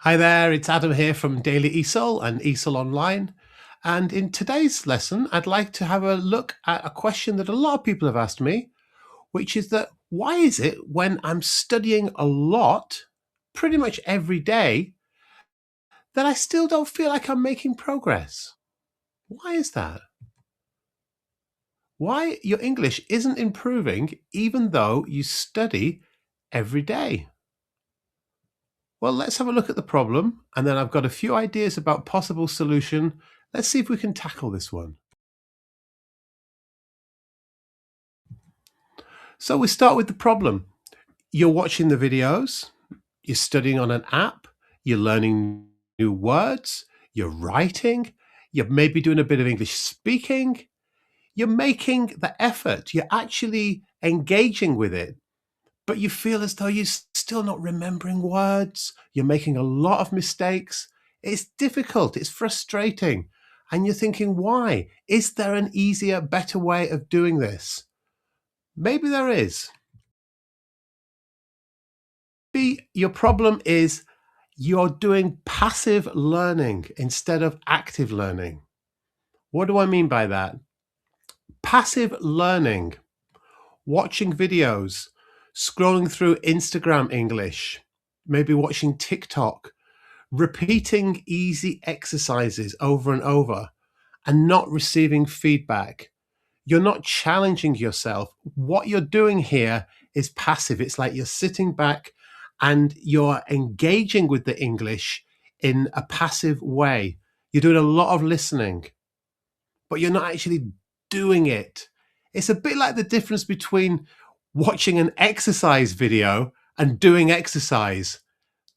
Hi there, it's Adam here from Daily ESOL and ESOL Online. And in today's lesson, I'd like to have a look at a question that a lot of people have asked me, which is that why is it when I'm studying a lot, pretty much every day, that I still don't feel like I'm making progress? Why is that? Why your English isn't improving even though you study every day? Well, let's have a look at the problem, and then I've got a few ideas about possible solution. Let's see if we can tackle this one. So we start with the problem. You're watching the videos, you're studying on an app, you're learning new words, you're writing, you're maybe doing a bit of English speaking, you're making the effort, you're actually engaging with it, but you feel as though you're still not remembering words, you're making a lot of mistakes. It's difficult, it's frustrating. And you're thinking, why? Is there an easier, better way of doing this? Maybe there is. Maybe your problem is you're doing passive learning instead of active learning. What do I mean by that? Passive learning, watching videos, scrolling through Instagram English, maybe watching TikTok, repeating easy exercises over and over and not receiving feedback. You're not challenging yourself. What you're doing here is passive. It's like you're sitting back and you're engaging with the English in a passive way. You're doing a lot of listening, but you're not actually doing it. It's a bit like the difference between watching an exercise video and doing exercise.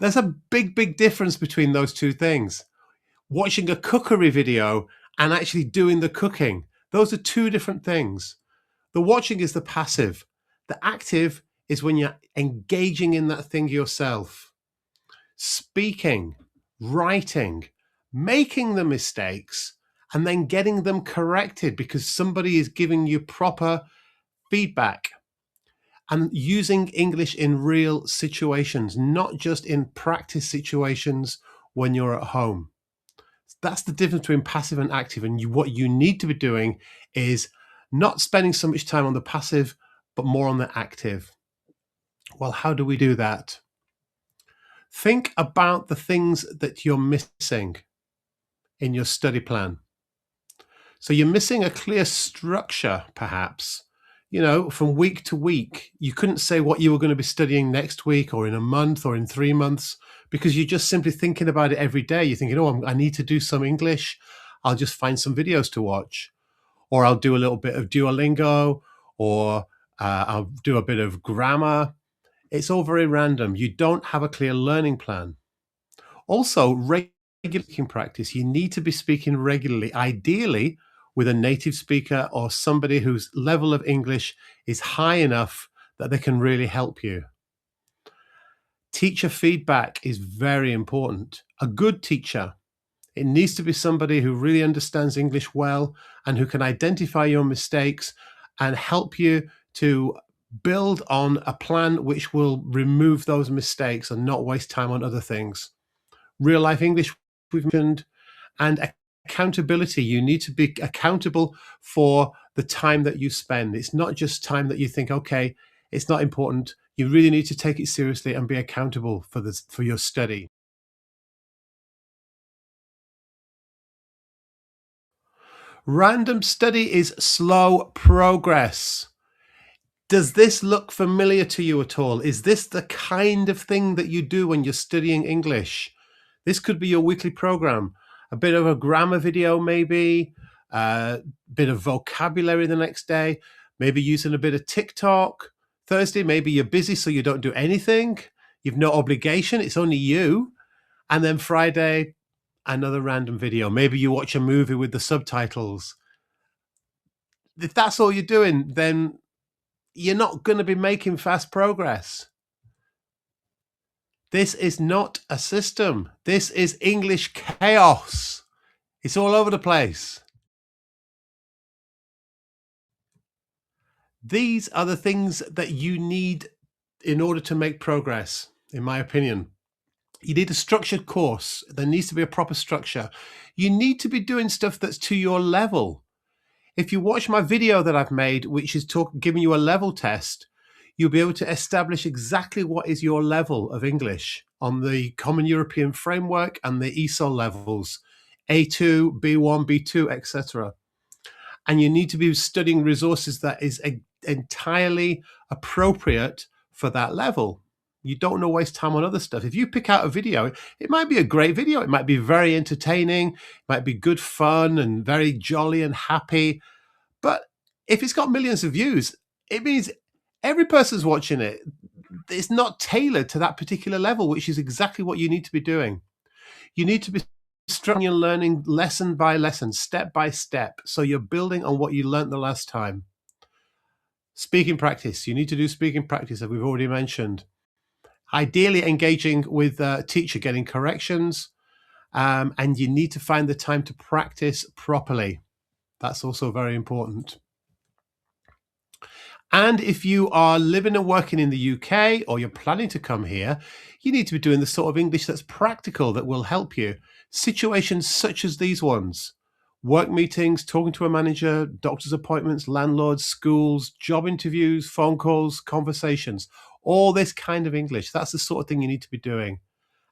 There's a big, big difference between those two things. Watching a cookery video and actually doing the cooking. Those are two different things. The watching is the passive. The active is when you're engaging in that thing yourself. Speaking, writing, making the mistakes, and then getting them corrected because somebody is giving you proper feedback, and using English in real situations, not just in practice situations when you're at home. That's the difference between passive and active. And what you need to be doing is not spending so much time on the passive, but more on the active. Well, how do we do that? Think about the things that you're missing in your study plan. So you're missing a clear structure, perhaps. From week to week, you couldn't say what you were going to be studying next week or in a month or in 3 months because you're just simply thinking about it every day. You're thinking, oh, I need to do some English. I'll just find some videos to watch, or I'll do a little bit of Duolingo, or I'll do a bit of grammar. It's all very random. You don't have a clear learning plan. Also, regular speaking practice. You need to be speaking regularly, ideally with a native speaker or somebody whose level of English is high enough that they can really help you. Teacher feedback is very important. A good teacher, it needs to be somebody who really understands English well and who can identify your mistakes and help you to build on a plan which will remove those mistakes and not waste time on other things. Real life English, we've mentioned, and accountability. You need to be accountable for the time that you spend. It's not just time that you think, okay, it's not important. You really need to take it seriously and be accountable for your study. Random study is slow progress. Does this look familiar to you at all? Is this the kind of thing that you do when you're studying English? This could be your weekly program, a bit of a grammar video, maybe a bit of vocabulary the next day, maybe using a bit of TikTok. Thursday, maybe you're busy, so you don't do anything. You've no obligation. It's only you. And then Friday, another random video. Maybe you watch a movie with the subtitles. If that's all you're doing, then you're not going to be making fast progress. This is not a system. This is English chaos. It's all over the place. These are the things that you need in order to make progress, in my opinion. You need a structured course. There needs to be a proper structure. You need to be doing stuff that's to your level. If you watch my video that I've made, which is giving you a level test, you'll be able to establish exactly what is your level of English on the Common European Framework and the ESOL levels, A2, B1, B2, etc. And you need to be studying resources that is entirely appropriate for that level. You don't want to waste time on other stuff. If you pick out a video, it might be a great video. It might be very entertaining, it might be good fun and very jolly and happy. But if it's got millions of views, it means every person's watching it. It's not tailored to that particular level, which is exactly what you need to be doing. You need to be structuring your learning lesson by lesson, step by step. So you're building on what you learned the last time. Speaking practice. You need to do speaking practice, as we've already mentioned. Ideally engaging with a teacher, getting corrections, and you need to find the time to practice properly. That's also very important. And if you are living and working in the UK, or you're planning to come here, you need to be doing the sort of English that's practical, that will help you. Situations such as these ones: work meetings, talking to a manager, doctor's appointments, landlords, schools, job interviews, phone calls, conversations, all this kind of English. That's the sort of thing you need to be doing.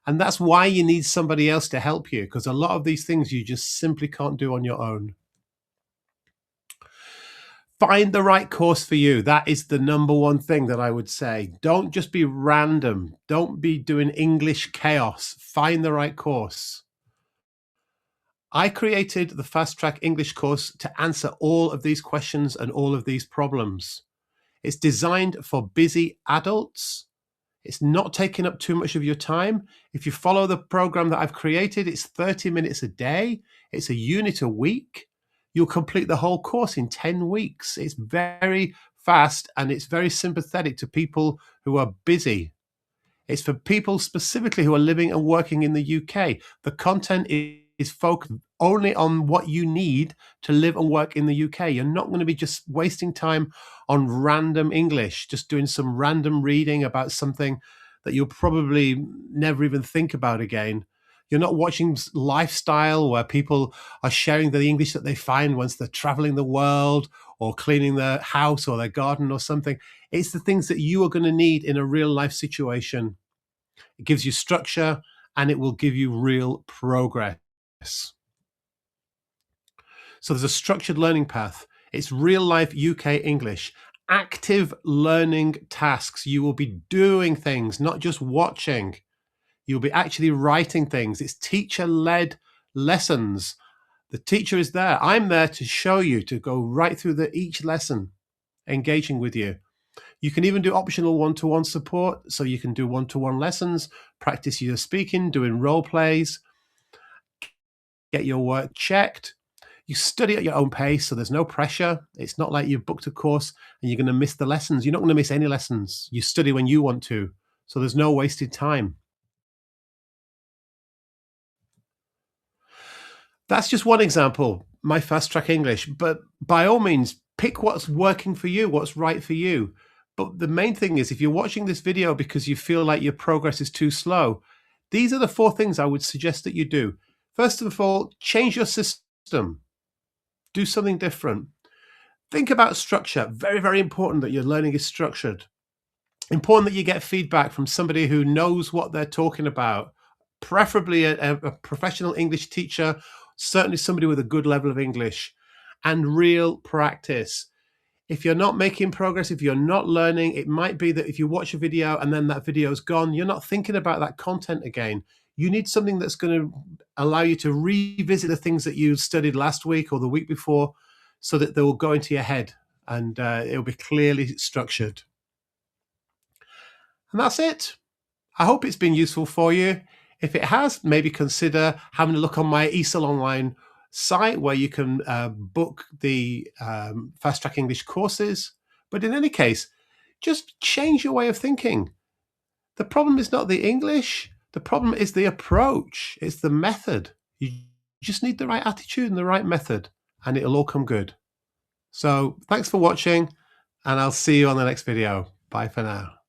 And that's why you need somebody else to help you, because a lot of these things you just simply can't do on your own. Find the right course for you. That is the number one thing that I would say. Don't just be random. Don't be doing English chaos. Find the right course. I created the Fast Track English course to answer all of these questions and all of these problems. It's designed for busy adults. It's not taking up too much of your time. If you follow the program that I've created, it's 30 minutes a day. It's a unit a week. You'll complete the whole course in 10 weeks. It's very fast and it's very sympathetic to people who are busy. It's for people specifically who are living and working in the UK. The content is focused only on what you need to live and work in the UK. You're not going to be just wasting time on random English, just doing some random reading about something that you'll probably never even think about again. You're not watching lifestyle where people are sharing the English that they find once they're traveling the world or cleaning their house or their garden or something. It's the things that you are going to need in a real life situation. It gives you structure and it will give you real progress. So there's a structured learning path. It's real life UK English. Active learning tasks. You will be doing things, not just watching. You'll be actually writing things. It's teacher-led lessons. The teacher is there. I'm there to show you, to go right through each lesson, engaging with you. You can even do optional one-to-one support. So you can do one-to-one lessons, practice your speaking, doing role plays, get your work checked. You study at your own pace, so there's no pressure. It's not like you've booked a course and you're going to miss the lessons. You're not going to miss any lessons. You study when you want to, so there's no wasted time. That's just one example, my Fast Track English. But by all means, pick what's working for you, what's right for you. But the main thing is, if you're watching this video because you feel like your progress is too slow, these are the 4 things I would suggest that you do. First of all, change your system. Do something different. Think about structure. Very, very important that your learning is structured. Important that you get feedback from somebody who knows what they're talking about, preferably a professional English teacher, certainly somebody with a good level of English, and real practice. If you're not making progress, if you're not learning, it might be that if you watch a video and then that video is gone, you're not thinking about that content again. You need something that's going to allow you to revisit the things that you studied last week or the week before, so that they will go into your head and it'll be clearly structured. And that's it. I hope it's been useful for you. If it has, maybe consider having a look on my ESOL online site where you can book the Fast Track English courses. But in any case, just change your way of thinking. The problem is not the English. The problem is the approach. It's the method. You just need the right attitude and the right method, and it'll all come good. So thanks for watching, and I'll see you on the next video. Bye for now.